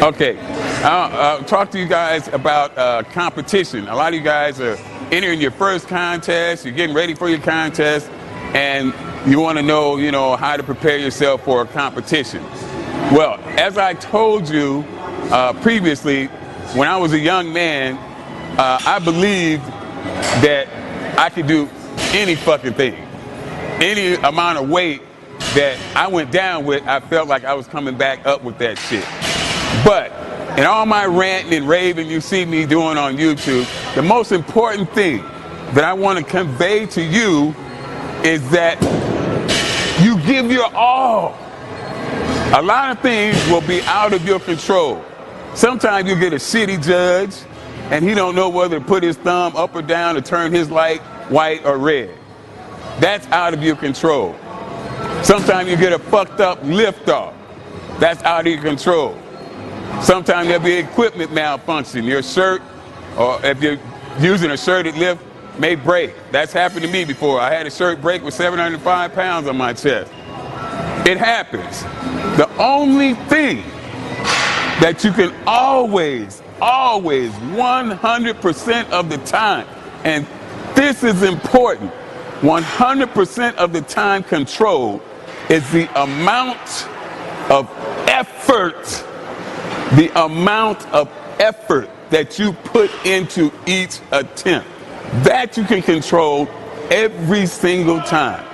Okay, I'll talk to you guys about competition. A lot of you guys are entering your first contest, you're getting ready for your contest, and you want to know, how to prepare yourself for a competition. Well, as I told you previously, when I was a young man, I believed that I could do any fucking thing. Any amount of weight that I went down with, I felt like I was coming back up with that shit. But in all my ranting and raving you see me doing on YouTube, the most important thing that I want to convey to you is that you give your all. A lot of things will be out of your control. Sometimes you get a shitty judge and he don't know whether to put his thumb up or down or turn his light white or red. That's out of your control. Sometimes you get a fucked up liftoff. That's out of your control. Sometimes there'll be equipment malfunction. Your shirt, or if you're using a shirted lift, may break. That's happened to me before. I had a shirt break with 705 pounds on my chest. It happens. The only thing that you can always, 100% of the time, and this is important, 100% of the time control is the amount of effort, that you put into each attempt. That you can control every single time.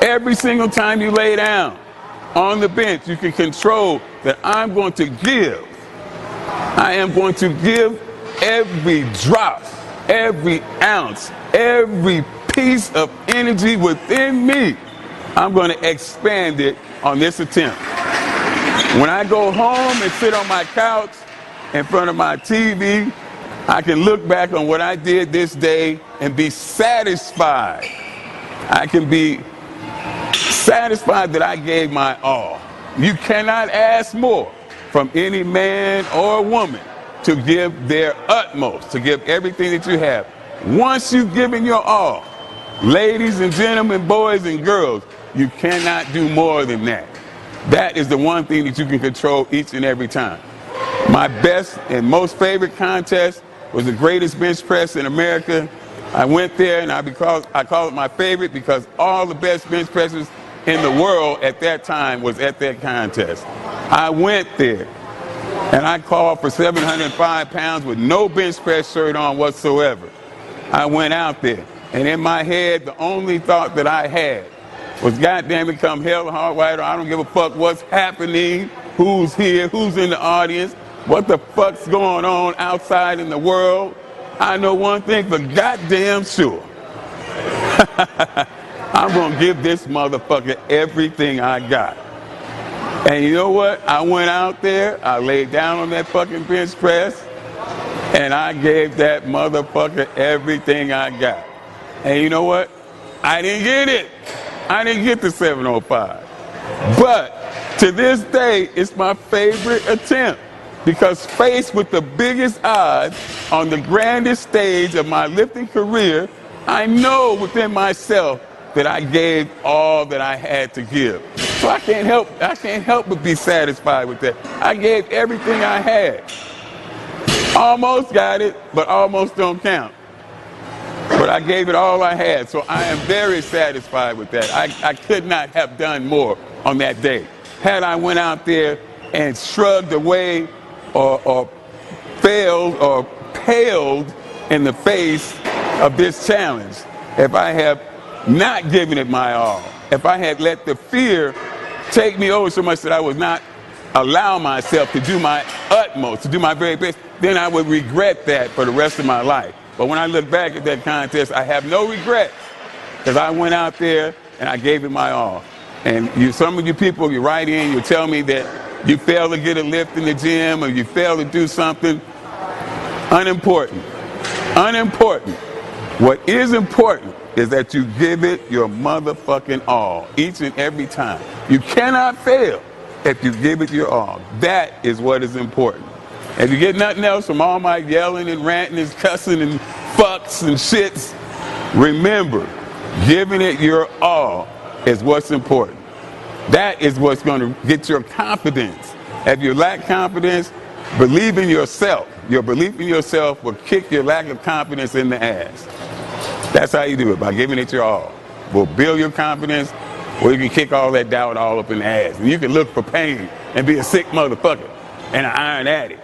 Every single time you lay down on the bench, you can control that I am going to give every drop, every ounce, every piece of energy within me. I'm going to expand it on this attempt. When I go home and sit on my couch in front of my TV, I can look back on what I did this day and be satisfied. I can be satisfied that I gave my all. You cannot ask more from any man or woman to give their utmost, to give everything that you have. Once you've given your all, ladies and gentlemen, boys and girls, you cannot do more than that. That is the one thing that you can control each and every time. My best and most favorite contest was the greatest bench press in America. I went there and I call it my favorite because all the best bench presses in the world at that time was at that contest. I went there and I called for 705 pounds with no bench press shirt on whatsoever. I went out there and in my head, the only thought that I had was, goddamn it, come hell or high water, I don't give a fuck what's happening, who's here, who's in the audience, what the fuck's going on outside in the world. I know one thing for goddamn sure. I'm gonna give this motherfucker everything I got. And you know what? I went out there, I laid down on that fucking bench press, and I gave that motherfucker everything I got. And you know what? I didn't get it. I didn't get the 705. But to this day, it's my favorite attempt because faced with the biggest odds on the grandest stage of my lifting career, I know within myself that I gave all that I had to give. So I can't help but be satisfied with that. I gave everything I had. Almost got it, but almost don't count. But I gave it all I had, so I am very satisfied with that. I could not have done more on that day. Had I went out there and shrugged away or failed or paled in the face of this challenge, if I have not given it my all, if I had let the fear take me over so much that I would not allow myself to do my utmost, to do my very best, then I would regret that for the rest of my life. But when I look back at that contest, I have no regret because I went out there and I gave it my all. And some of you people, you write in, you tell me that you failed to get a lift in the gym or you failed to do something. Unimportant. What is important is that you give it your motherfucking all each and every time. You cannot fail if you give it your all. That is what is important. If you get nothing else from all my yelling and ranting and cussing and fucks and shits, remember, giving it your all is what's important. That is what's going to get your confidence. If you lack confidence, Believe in yourself. Your belief in yourself will kick your lack of confidence in the ass. That's how you do it, by giving it your all. Will build your confidence, or you can kick all that doubt all up in the ass. And you can look for pain and be a sick motherfucker and an iron addict.